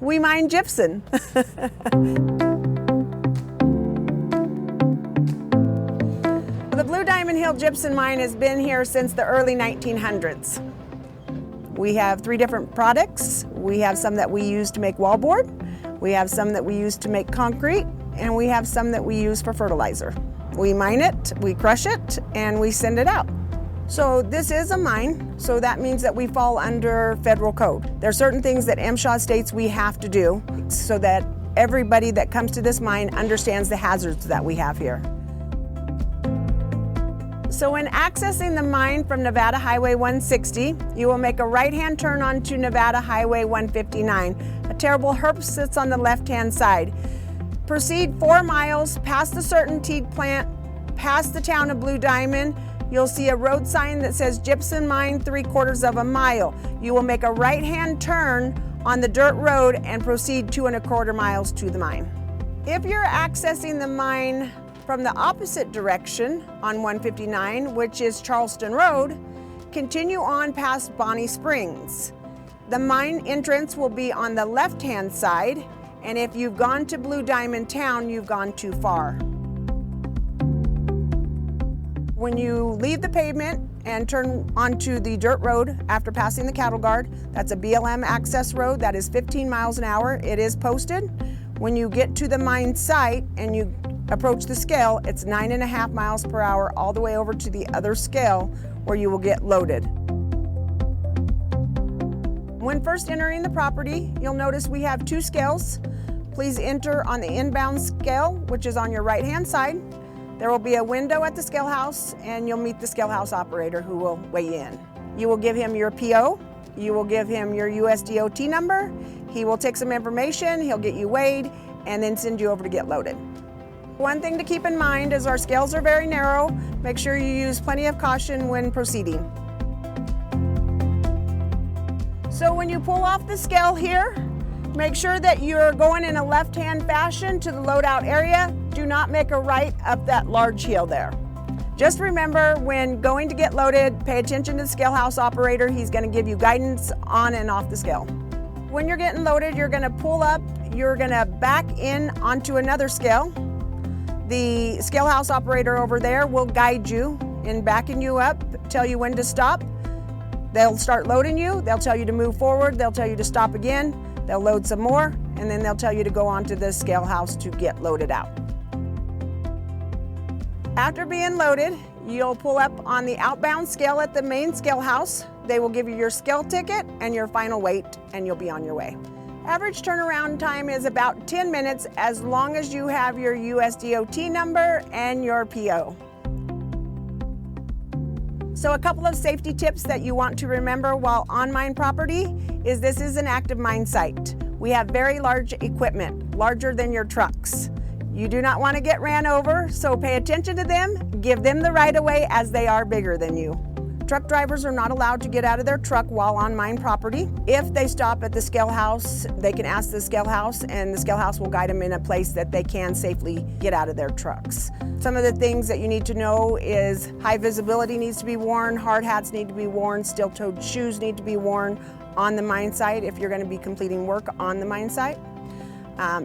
we mine gypsum. The Blue Diamond Hill Gypsum Mine has been here since the early 1900s. We have 3 different products. We have some that we use to make wallboard, we have some that we use to make concrete, and we have some that we use for fertilizer. We mine it, we crush it, and we send it out. So this is a mine, so that means that we fall under federal code. There are certain things that MSHA states we have to do so that everybody that comes to this mine understands the hazards that we have here. So when accessing the mine from Nevada Highway 160, you will make a right-hand turn onto Nevada Highway 159. A terrible herb sits on the left-hand side. Proceed 4 miles past the CertainTeed plant, past the town of Blue Diamond. You'll see a road sign that says Gypsum Mine 3/4 of a mile. You will make a right-hand turn on the dirt road and proceed 2 1/4 miles to the mine. If you're accessing the mine from the opposite direction on 159, which is Charleston Road, continue on past Bonnie Springs. The mine entrance will be on the left-hand side, and if you've gone to Blue Diamond Town, you've gone too far. When you leave the pavement and turn onto the dirt road after passing the cattle guard, that's a BLM access road that is 15 miles an hour. It is posted. When you get to the mine site and you approach the scale, it's 9.5 miles per hour all the way over to the other scale where you will get loaded. When first entering the property, you'll notice we have 2 scales. Please enter on the inbound scale, which is on your right-hand side. There will be a window at the scale house, and you'll meet the scale house operator who will weigh you in. You will give him your PO, you will give him your USDOT number, he will take some information, he'll get you weighed, and then send you over to get loaded. One thing to keep in mind is our scales are very narrow. Make sure you use plenty of caution when proceeding. So when you pull off the scale here, make sure that you're going in a left-hand fashion to the loadout area. Do not make a right up that large hill there. Just remember, when going to get loaded, pay attention to the scale house operator. He's going to give you guidance on and off the scale. When you're getting loaded, you're going to pull up, you're going to back in onto another scale. The scale house operator over there will guide you in backing you up, tell you when to stop. They'll start loading you, they'll tell you to move forward, they'll tell you to stop again, they'll load some more, and then they'll tell you to go onto the scale house to get loaded out. After being loaded, you'll pull up on the outbound scale at the main scale house. They will give you your scale ticket and your final weight, and you'll be on your way. Average turnaround time is about 10 minutes as long as you have your USDOT number and your PO. So a couple of safety tips that you want to remember while on mine property is this is an active mine site. We have very large equipment, larger than your trucks. You do not want to get ran over, so pay attention to them, give them the right of way as they are bigger than you. Truck drivers are not allowed to get out of their truck while on mine property. If they stop at the scale house, they can ask the scale house, and the scale house will guide them in a place that they can safely get out of their trucks. Some of the things that you need to know is high visibility needs to be worn, hard hats need to be worn, steel-toed shoes need to be worn on the mine site if you're going to be completing work on the mine site.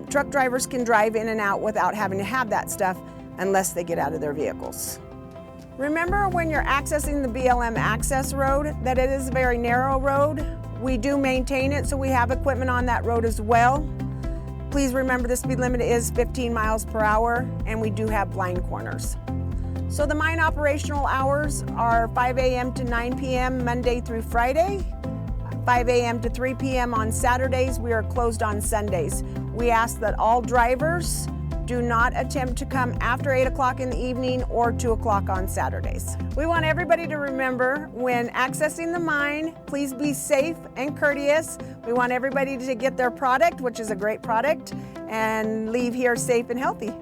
Truck drivers can drive in and out without having to have that stuff unless they get out of their vehicles. Remember when you're accessing the BLM access road that it is a very narrow road. We do maintain it, so we have equipment on that road as well. Please remember the speed limit is 15 miles per hour, and we do have blind corners. So the mine operational hours are 5 a.m. to 9 p.m. Monday through Friday, 5 a.m. to 3 p.m. on Saturdays. We are closed on Sundays. We ask that all drivers do not attempt to come after 8 o'clock in the evening or 2 o'clock on Saturdays. We want everybody to remember when accessing the mine, please be safe and courteous. We want everybody to get their product, which is a great product, and leave here safe and healthy.